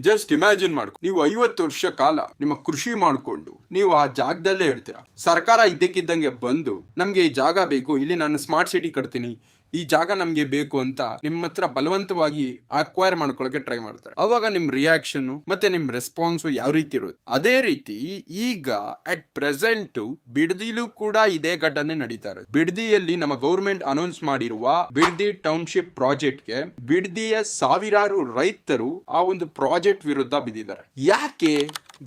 Just imagine ಮಾಡ್ಕೊ, ನೀವು 50 ವರ್ಷ ಕಾಲ ನಿಮ್ಮ ಕೃಷಿ ಮಾಡ್ಕೊಂಡು ನೀವು ಆ ಜಾಗದಲ್ಲೇ ಇರ್ತೀರಾ. ಸರ್ಕಾರ ಇದ್ದಕ್ಕಿದ್ದಂಗೆ ಬಂದು ನಮ್ಗೆ ಈ ಜಾಗ ಬೇಕು, ಇಲ್ಲಿ ನಾನು ಸ್ಮಾರ್ಟ್ ಸಿಟಿ ಕಟ್ತೀನಿ, ಈ ಜಾಗ ನಮ್ಗೆ ಬೇಕು ಅಂತ ನಿಮ್ಮ ಹತ್ರ ಬಲವಂತವಾಗಿ ಅಕ್ವೈರ್ ಮಾಡ್ಕೊಳಕ್ಕೆ ಟ್ರೈ ಮಾಡ್ತಾರೆ. ಅವಾಗ ನಿಮ್ ರಿಯಾಕ್ಷನ್ ಮತ್ತೆ ನಿಮ್ ರೆಸ್ಪಾನ್ಸ್ ಯಾವ ರೀತಿ ಇರುತ್ತೆ? ಅದೇ ರೀತಿ ಈಗ ಅಟ್ ಪ್ರೆಸೆಂಟ್ ಬಿಡದಿಲೂ ಕೂಡ ಇದೇ ಘಟನೆ ನಡೀತಾ ಇದೆ. ಬಿಡದಿಯಲ್ಲಿ ನಮ್ಮ ಗೌರ್ಮೆಂಟ್ ಅನೌನ್ಸ್ ಮಾಡಿರುವ ಬಿಡದಿ ಟೌನ್ಶಿಪ್ ಪ್ರಾಜೆಕ್ಟ್ಗೆ ಬಿಡದಿಯ ಸಾವಿರಾರು ರೈತರು ಆ ಒಂದು ಪ್ರಾಜೆಕ್ಟ್ ವಿರುದ್ಧ ಬಿದ್ದಿದ್ದಾರೆ. ಯಾಕೆ?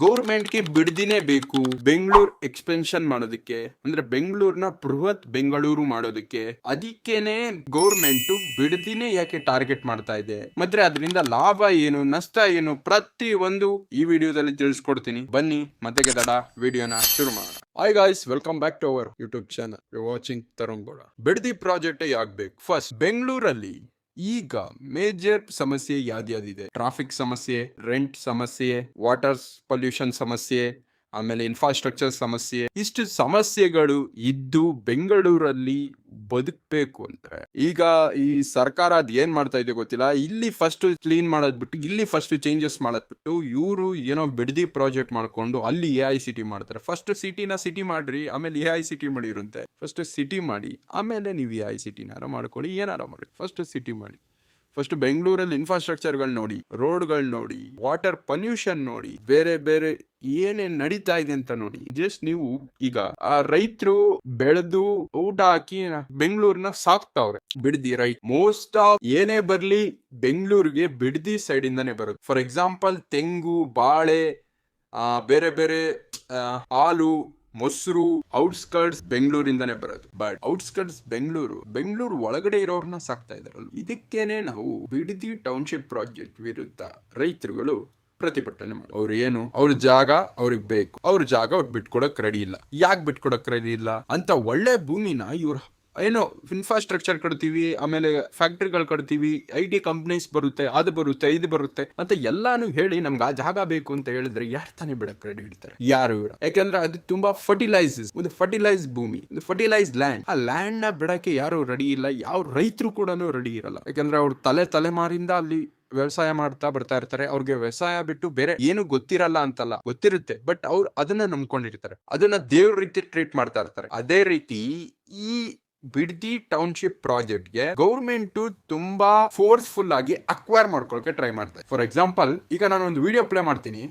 ಗೌರ್ಮೆಂಟ್ಗೆ ಬಿಡದಿನೇ ಬೇಕು, ಬೆಂಗಳೂರು ಎಕ್ಸ್ಪೆನ್ಷನ್ ಮಾಡೋದಕ್ಕೆ, ಅಂದ್ರೆ ಬೆಂಗಳೂರಿನ ಬೃಹತ್ ಬೆಂಗಳೂರು ಮಾಡೋದಕ್ಕೆ. ಅದಕ್ಕೇನೆ ಗೌರ್ಮೆಂಟ್ ಬಿಡದಿನೇ ಯಾಕೆ ಟಾರ್ಗೆಟ್ ಮಾಡ್ತಾ ಇದೆ, ಮತ್ತೆ ಅದರಿಂದ ಲಾಭ ಏನು, ನಷ್ಟ ಏನು, ಪ್ರತಿ ಒಂದು ಈ ವಿಡಿಯೋದಲ್ಲಿ ತಿಳಿಸ್ಕೊಡ್ತೀನಿ. ಬನ್ನಿ ಮತ್ತೆ ತಡ ವಿಡಿಯೋನ ಶುರು ಮಾಡೋಣ. Hi guys, welcome back to our YouTube channel. You watching Tarun Gowda. Bidadi project ಯಾಕೆ ಬೇಕು? ಫಸ್ಟ್, ಬೆಂಗಳೂರಲ್ಲಿ ಈಗ ಮೇಜರ್ ಸಮಸ್ಯೆ ಯಾವ್ದಿದೆ? ಟ್ರಾಫಿಕ್ ಸಮಸ್ಯೆ, ರೆಂಟ್ ಸಮಸ್ಯೆ, ವಾಟರ್ ಪೊಲ್ಯೂಷನ್ ಸಮಸ್ಯೆ, ಆಮೇಲೆ ಇನ್ಫ್ರಾಸ್ಟ್ರಕ್ಚರ್ ಸಮಸ್ಯೆ. ಇಷ್ಟು ಸಮಸ್ಯೆಗಳು ಇದ್ದು ಬೆಂಗಳೂರಲ್ಲಿ ಬದುಕಬೇಕು ಅಂದ್ರೆ ಈಗ ಈ ಸರ್ಕಾರ ಅದ್ ಏನ್ ಮಾಡ್ತಾ ಇದೆ ಗೊತ್ತಿಲ್ಲ. ಇಲ್ಲಿ ಫಸ್ಟ್ ಕ್ಲೀನ್ ಮಾಡೋದ್ಬಿಟ್ಟು, ಇಲ್ಲಿ ಫಸ್ಟ್ ಚೇಂಜಸ್ ಮಾಡೋದ್ಬಿಟ್ಟು, ಇವರು ಏನೋ ಬಿಡದಿ ಪ್ರಾಜೆಕ್ಟ್ ಮಾಡ್ಕೊಂಡು ಅಲ್ಲಿ AICT ಮಾಡ್ತಾರೆ. ಫಸ್ಟ್ ಸಿಟಿ ಮಾಡ್ರಿ, ಆಮೇಲೆ AICT ಮಾಡಿರುತ್ತೆ. ಫಸ್ಟ್ ಸಿಟಿ ಮಾಡಿ, ಆಮೇಲೆ ನೀವು AICT ಮಾಡ್ಕೊಳ್ಳಿ, ಏನಾರ ಮಾಡಿ. ಫಸ್ಟ್ ಸಿಟಿ ಮಾಡಿ. ಫಸ್ಟ್ ಬೆಂಗಳೂರಲ್ಲಿ ಇನ್ಫ್ರಾಸ್ಟ್ರಕ್ಚರ್ಗಳು ನೋಡಿ, ರೋಡ್ಗಳು ನೋಡಿ, ವಾಟರ್ ಪೊಲ್ಯೂಷನ್ ನೋಡಿ, ಬೇರೆ ಬೇರೆ ಏನೇನ್ ನಡೀತಾ ಇದೆ ಅಂತ ನೋಡಿ. ಜಸ್ಟ್ ನೀವು ಈಗ ಆ ರೈತರು ಬೆಳೆದು ಊಟ ಹಾಕಿ ಬೆಂಗಳೂರಿನ ಸಾಕ್ತಾವ್ರೆ. ಬಿಡದಿ ರೈಟ್ ಮೋಸ್ಟ್ ಆಫ್ ಏನೇ ಬರ್ಲಿ ಬೆಂಗಳೂರಿಗೆ ಬಿಡದಿ ಸೈಡ್ ಇಂದಾನೆ ಬರುತ್ತೆ. ಫಾರ್ ಎಕ್ಸಾಂಪಲ್ ತೆಂಗು, ಬಾಳೆ, ಬೇರೆ ಬೇರೆ ಹಾಲು, ಮೊಸರು ಔಟ್ಸ್ಕರ್ಟ್ಸ್ ಬೆಂಗಳೂರಿಂದಾನೇ ಬರೋದು. ಬಟ್ ಔಟ್ಸ್ಕರ್ಟ್ಸ್ ಬೆಂಗಳೂರು ಒಳಗಡೆ ಇರೋರ್ನ ಸಾಕ್ತಾ ಇದಾರಲ್ಲ. ಇದಕ್ಕೇನೆ ನಾವು ಬಿಡದಿ ಟೌನ್ಶಿಪ್ ಪ್ರಾಜೆಕ್ಟ್ ವಿರುದ್ಧ ರೈತರುಗಳು ಪ್ರತಿಭಟನೆ ಮಾಡಿ. ಅವ್ರು ಏನು, ಅವ್ರ ಜಾಗ ಅವ್ರಿಗೆ ಬೇಕು, ಅವ್ರ ಜಾಗ ಅವ್ರು ಬಿಟ್ಕೊಡಕ್ ರೆಡಿ ಇಲ್ಲ. ಯಾಕೆ ಬಿಟ್ಕೊಡಕ್ ರೆಡಿ ಇಲ್ಲ ಅಂತ? ಒಳ್ಳೆ ಭೂಮಿನ ಇವ್ರು ಏನೋ ಇನ್ಫ್ರಾಸ್ಟ್ರಕ್ಚರ್ ಕಟ್ತೀವಿ, ಆಮೇಲೆ ಫ್ಯಾಕ್ಟ್ರಿಗಳು ಕಟ್ತೀವಿ, IT ಕಂಪ್ನೀಸ್ ಬರುತ್ತೆ, ಅದು ಬರುತ್ತೆ, ಇದು ಬರುತ್ತೆ ಅಂತ ಎಲ್ಲಾನು ಹೇಳಿ ನಮ್ಗೆ ಆ ಜಾಗ ಬೇಕು ಅಂತ ಹೇಳಿದ್ರೆ ಯಾರು ತಾನೇ ಬಿಡಕ್ ರೆಡಿ ಇಡ್ತಾರೆ? ಯಾರು ಬಿಡ? ಯಾಕಂದ್ರೆ ಅದು ತುಂಬಾ ಒಂದು ಫರ್ಟಿಲೈಸ್ ಭೂಮಿ, ಒಂದು ಫರ್ಟಿಲೈಸ್ ಲ್ಯಾಂಡ್. ಆ ಲ್ಯಾಂಡ್ ನ ಬಿಡಕ್ಕೆ ಯಾರು ರೆಡಿ ಇಲ್ಲ, ಯಾವ ರೈತರು ಕೂಡ ರೆಡಿ ಇರಲ್ಲ. ಯಾಕಂದ್ರೆ ಅವ್ರು ತಲೆಮಾರಿಂದ ಅಲ್ಲಿ ವ್ಯವಸಾಯ ಮಾಡ್ತಾ ಬರ್ತಾ ಇರ್ತಾರೆ. ಅವ್ರಿಗೆ ವ್ಯವಸಾಯ ಬಿಟ್ಟು ಬೇರೆ ಏನು ಗೊತ್ತಿರಲ್ಲ ಅಂತಲ್ಲ, ಗೊತ್ತಿರುತ್ತೆ, ಬಟ್ ಅವ್ರು ಅದನ್ನ ನಂಬ್ಕೊಂಡಿರ್ತಾರೆ, ಅದನ್ನ ದೇವ್ರ ರೀತಿ ಟ್ರೀಟ್ ಮಾಡ್ತಾ ಇರ್ತಾರೆ. ಅದೇ ರೀತಿ ಈ ಬಿಡದಿ ಟೌನ್ಶಿಪ್ ಪ್ರಾಜೆಕ್ಟ್ಗೆ ಗೌರ್ಮೆಂಟ್ ತುಂಬಾ ಫೋರ್ಸ್ಫುಲ್ ಆಗಿ ಅಕ್ವೈರ್ ಮಾಡ್ಕೊಳಕ್ಕೆ ಟ್ರೈ ಮಾಡ್ತಾರೆ. ಫಾರ್ ಎಕ್ಸಾಂಪಲ್, ಈಗ ನಾನು ಒಂದು ವಿಡಿಯೋ ಪ್ಲೇ ಮಾಡ್ತೀನಿ.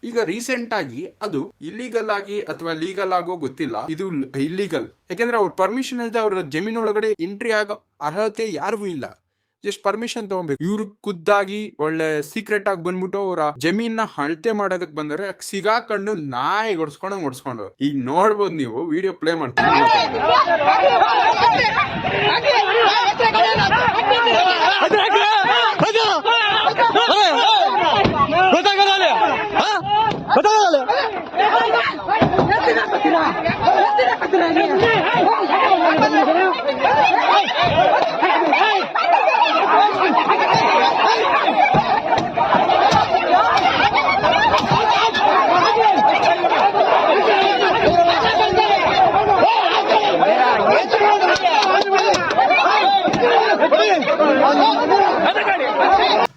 ಈಗ ರೀಸೆಂಟ್ ಆಗಿ ಅದು ಇಲ್ಲಿಗಲ್ ಆಗಿ ಅಥವಾ ಲೀಗಲ್ ಆಗೋ ಗೊತ್ತಿಲ್ಲ, ಇದು ಇಲ್ಲಿಗಲ್. ಯಾಕಂದ್ರೆ ಅವ್ರ ಪರ್ಮಿಷನ್ ಇಲ್ಲದೆ ಅವ್ರ ಜಮೀನೊಳಗಡೆ ಎಂಟ್ರಿ ಆಗೋ ಅರ್ಹತೆ ಯಾರಿಗೂ ಇಲ್ಲ. ಜಸ್ಟ್ ಪರ್ಮಿಷನ್ ತಗೋಬೇಕು. ಇವ್ರು ಖುದ್ದಾಗಿ ಒಳ್ಳೆ ಸೀಕ್ರೆಟ್ ಆಗಿ ಬಂದ್ಬಿಟ್ಟು ಅವರ ಜಮೀನ ಅಳತೆ ಮಾಡೋದಕ್ಕೆ ಬಂದರೆ ಸಿಗಾಕೊಂಡು ನಾಯಿ ಹೊಡ್ಸ್ಕೊಂಡು ಈಗ ನೋಡ್ಬೋದು. ನೀವು ವಿಡಿಯೋ ಪ್ಲೇ ಮಾಡ್ತೀನಿ.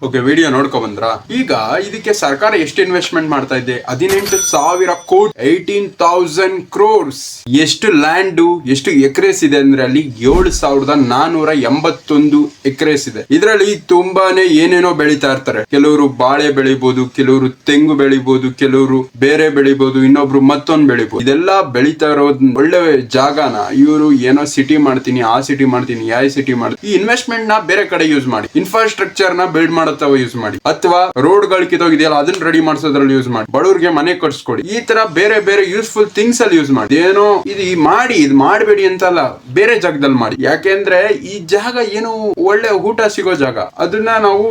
ಓಕೆ, ವಿಡಿಯೋ ನೋಡ್ಕೊ ಬಂದ್ರ. ಈಗ ಇದಕ್ಕೆ ಸರ್ಕಾರ ಎಷ್ಟು ಇನ್ವೆಸ್ಟ್ಮೆಂಟ್ ಮಾಡ್ತಾ ಇದೆ? 18,000 ಕೋಟಿ, 18,000 crores. ಎಷ್ಟು ಲ್ಯಾಂಡ್, ಎಷ್ಟು ಎಕರೆಸ್ ಇದೆ ಅಂದ್ರೆ ಅಲ್ಲಿ 7,481 ಎಕರೆಸ್ ಇದೆ. ಇದರಲ್ಲಿ ತುಂಬಾನೇ ಏನೇನೋ ಬೆಳಿತಾ ಇರ್ತಾರೆ. ಕೆಲವರು ಬಾಳೆ ಬೆಳಿಬಹುದು, ಕೆಲವರು ತೆಂಗು ಬೆಳಿಬಹುದು, ಕೆಲವರು ಬೇರೆ ಬೆಳಿಬಹುದು, ಇನ್ನೊಬ್ರು ಮತ್ತೊಂದು ಬೆಳಿಬಹುದು. ಇದೆಲ್ಲ ಬೆಳಿತಾ ಇರೋದ್ ಒಳ್ಳೆ ಜಾಗನ ಇವರು ಏನೋ ಸಿಟಿ ಮಾಡ್ತೀನಿ, ಆ ಸಿಟಿ ಮಾಡ್ತೀನಿ, AICT ಮಾಡ್ತೀನಿ, ಈ ಇನ್ವೆಸ್ಟ್ಮೆಂಟ್ ನ ಬೇರೆ ಕಡೆ ಯೂಸ್ ಮಾಡಿ, ಇನ್ಫ್ರಾಸ್ಟ್ರಕ್ಚರ್ ನ ಬಿಲ್ಡ್ ಮಾಡತ್ತವ ಯೂಸ್ ಮಾಡಿ, ಅಥವಾ ರೋಡ್ ಗಳು ಕಿತ್ತೋಗಿದೆಯಲ್ಲ ಅದನ್ನ ರೆಡಿ ಮಾಡಿಸೋದ್ರಲ್ಲಿ ಯೂಸ್ ಮಾಡಿ, ಬಡವ್ರಿಗೆ ಮನೆ ಕಟ್ಸ್ಕೊಡಿ. ಈ ತರ ಬೇರೆ ಬೇರೆ ಯೂಸ್ಫುಲ್ ಥಿಂಗ್ಸ್ ಅಲ್ಲಿ ಯೂಸ್ ಮಾಡಿ. ಏನೋ ಇದು ಮಾಡಬೇಡಿ ಅಂತಲ್ಲ, ಬೇರೆ ಜಾಗದಲ್ಲಿ ಮಾಡಿ. ಯಾಕೆಂದ್ರೆ ಈ ಜಾಗ ಏನು ಒಳ್ಳೆ ಊಟ ಸಿಗೋ ಜಾಗ, ಅದನ್ನ ನಾವು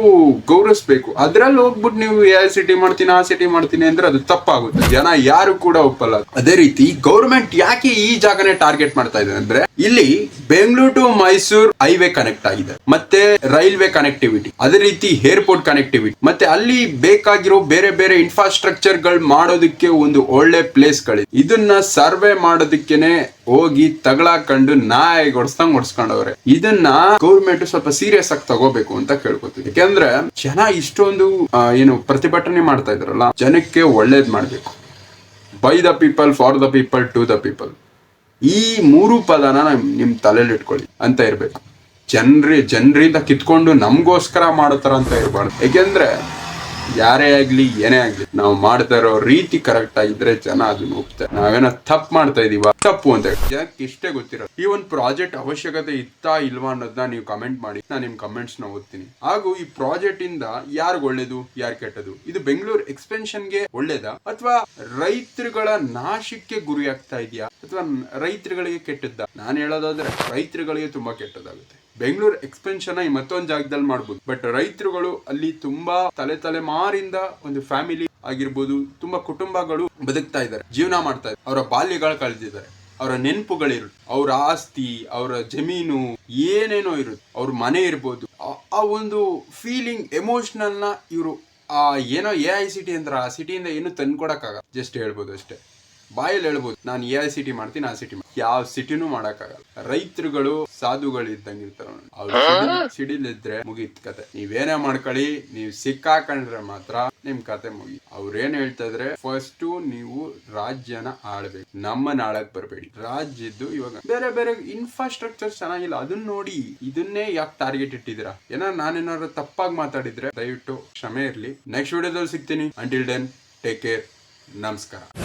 ಗೌರವಿಸ್ಬೇಕು. ಅದ್ರಲ್ಲಿ ಹೋಗ್ಬಿಟ್ಟು ನೀವು AICT ಮಾಡ್ತೀನಿ, ಆ ಸಿಟಿ ಮಾಡ್ತೀನಿ ಅಂದ್ರೆ ಅದು ತಪ್ಪಾಗುತ್ತೆ. ಜನ ಯಾರು ಕೂಡ ಒಪ್ಪಲ್ಲ. ಅದೇ ರೀತಿ ಗೌರ್ಮೆಂಟ್ ಯಾಕೆ ಈ ಜಾಗನೇ ಟಾರ್ಗೆಟ್ ಮಾಡ್ತಾ ಇದೆ ಅಂದ್ರೆ, ಇಲ್ಲಿ Bengaluru to Mysuru highway connect ಆಗಿದೆ, ಮತ್ತೆ ರೈಲ್ವೆ ಕನೆಕ್ಟಿವಿಟಿ, ಅದೇ ರೀತಿ ಏರ್ ಏರ್ಪೋರ್ಟ್ ಕನೆಕ್ಟಿವಿಟಿ, ಮತ್ತೆ ಅಲ್ಲಿ ಬೇಕಾಗಿರೋ ಬೇರೆ ಬೇರೆ ಇನ್ಫ್ರಾಸ್ಟ್ರಕ್ಚರ್ ಗಳು ಮಾಡೋದಕ್ಕೆ ಒಂದು ಒಳ್ಳೆ ಪ್ಲೇಸ್ ಗಳಿದೆ. ಇದನ್ನ ಸರ್ವೆ ಮಾಡೋದಕ್ಕೇನೆ ಹೋಗಿ ತಗಳಾಕೊಂಡು ನಾಯಿ ಹೊಡ್ಸ್ಕೊಂಡವ್ರೆ. ಇದನ್ನ ಗೌರ್ಮೆಂಟ್ ಸ್ವಲ್ಪ ಸೀರಿಯಸ್ ಆಗಿ ತಗೋಬೇಕು ಅಂತ ಕೇಳ್ಕೊತೀವಿ. ಯಾಕೆಂದ್ರೆ ಜನ ಇಷ್ಟೊಂದು ಏನು ಪ್ರತಿಭಟನೆ ಮಾಡ್ತಾ ಇದ್ರಲ್ಲ, ಜನಕ್ಕೆ ಒಳ್ಳೇದ್ ಮಾಡ್ಬೇಕು. By the people, for the people, to the people, ಈ 3 ಪದನ ನಿಮ್ ತಲೆಯಲ್ಲಿ ಇಟ್ಕೊಳ್ಳಿ ಅಂತ ಇರ್ಬೇಕು. ಜನರಿಂದ ಕಿತ್ಕೊಂಡು ನಮ್ಗೋಸ್ಕರ ಮಾಡತಾರ ಅಂತ ಇರ್ಬಾರ್ದು. ಯಾಕೆಂದ್ರೆ ಯಾರೇ ಆಗ್ಲಿ ಏನೇ ಆಗ್ಲಿ ನಾವು ಮಾಡ್ತಾ ಇರೋ ರೀತಿ ಕರೆಕ್ಟ್ ಆಗಿದ್ರೆ ಜನ ಅದನ್ನ ಒಪ್ತಾರೆ. ನಾವೇನೋ ತಪ್ಪು ಮಾಡ್ತಾ ಇದೀವ, ತಪ್ಪು ಅಂತ ಜನಕ್ಕೆ ಇಷ್ಟೇ ಗೊತ್ತಿರೋ. ಈ ಒಂದು ಪ್ರಾಜೆಕ್ಟ್ ಅವಶ್ಯಕತೆ ಇತ್ತಾ ಇಲ್ವಾ ಅನ್ನೋದನ್ನ ನೀವು ಕಮೆಂಟ್ ಮಾಡಿ, ನಾನು ನಿಮ್ ಕಮೆಂಟ್ಸ್ ನ ಓದ್ತೀನಿ. ಹಾಗೂ ಈ ಪ್ರಾಜೆಕ್ಟ್ ಇಂದ ಯಾರಿಗ್ ಒಳ್ಳೇದು, ಯಾರು ಕೆಟ್ಟದು? ಇದು ಬೆಂಗಳೂರು ಎಕ್ಸ್ಪೆನ್ಷನ್ಗೆ ಒಳ್ಳೇದಾ, ಅಥವಾ ರೈತರುಗಳ ನಾಶಕ್ಕೆ ಗುರಿ ಆಗ್ತಾ ಇದೆಯಾ, ಅಥವಾ ರೈತರುಗಳಿಗೆ ಕೆಟ್ಟದ್ದ? ನಾನು ಹೇಳೋದಾದ್ರೆ ರೈತರುಗಳಿಗೆ ತುಂಬಾ ಕೆಟ್ಟದಾಗುತ್ತೆ. ಬೆಂಗಳೂರು ಎಕ್ಸ್ಪೆನ್ಷನ್ ಈ ಮತ್ತೊಂದು ಜಾಗದಲ್ಲಿ ಮಾಡ್ಬೋದು, ಬಟ್ ರೈತರುಗಳು ಅಲ್ಲಿ ತುಂಬಾ ತಲೆಮಾರಿಂದ ಒಂದು ಫ್ಯಾಮಿಲಿ ಆಗಿರ್ಬೋದು, ತುಂಬಾ ಕುಟುಂಬಗಳು ಬದುಕ್ತಾ ಇದ್ದಾರೆ, ಜೀವನ ಮಾಡ್ತಾ ಇದ್ದಾರೆ, ಅವರ ಬಾಲ್ಯಗಳು ಕಳೆದಿದ್ದಾರೆ, ಅವರ ನೆನಪುಗಳಿರುತ್ತೆ, ಅವ್ರ ಆಸ್ತಿ, ಅವರ ಜಮೀನು ಏನೇನೋ ಇರುತ್ತೆ, ಅವ್ರ ಮನೆ ಇರ್ಬೋದು. ಆ ಒಂದು ಫೀಲಿಂಗ್, ಎಮೋಷನಲ್ ನ ಇವರು ಏನೋ AICT ಅಂದ್ರೆ ಆ ಸಿಟಿಯಿಂದ ಏನು ತಂದ್ಕೊಡಕ್ಕಾಗ, ಜಸ್ಟ್ ಹೇಳ್ಬೋದು ಅಷ್ಟೇ. ಬಾಯಲ್ಲಿ ಹೇಳ್ಬೋದು ನಾನು AICT ಮಾಡ್ತೀನಿ, ಆ ಸಿಟಿ ಯಾವ ಸಿಟಿನೂ ಮಾಡಕ್ಕಾಗಲ್ಲ. ರೈತರುಗಳು ಸಾಧುಗಳು ಇದ್ದಂಗೆ ಇರ್ತಾರ. ಅವ್ರು ಸಿಡಿಲಿದ್ರೆ ಮುಗೀತ್ ಕತೆ. ನೀವೇನೇ ಮಾಡ್ಕೊಳ್ಳಿ, ನೀವು ಸಿಕ್ಕಾಕೊಂಡ್ರೆ ಮಾತ್ರ ನಿಮ್ ಕತೆ ಮುಗಿ. ಅವ್ರೇನ್ ಹೇಳ್ತಾ ಇದ್ರೆ, ಫಸ್ಟ್ ನೀವು ರಾಜ್ಯನ ಆಳ್ಬೇಕು, ನಮ್ಮನ್ನ ಆಳಕ್ ಬರ್ಬೇಡಿ. ರಾಜ್ಯದ್ದು ಇವಾಗ ಬೇರೆ ಬೇರೆ ಇನ್ಫ್ರಾಸ್ಟ್ರಕ್ಚರ್ ಚೆನ್ನಾಗಿಲ್ಲ, ಅದನ್ನ ನೋಡಿ. ಇದನ್ನೇ ಯಾಕೆ ಟಾರ್ಗೆಟ್ ಇಟ್ಟಿದ್ದೀರಾ? ನಾನೇನಾದ್ರು ತಪ್ಪಾಗಿ ಮಾತಾಡಿದ್ರೆ ದಯವಿಟ್ಟು ಕ್ಷಮೆ ಇರ್ಲಿ. ನೆಕ್ಸ್ಟ್ ವಿಡಿಯೋದಲ್ಲಿ ಸಿಗ್ತೀನಿ. Until then take care. ನಮಸ್ಕಾರ.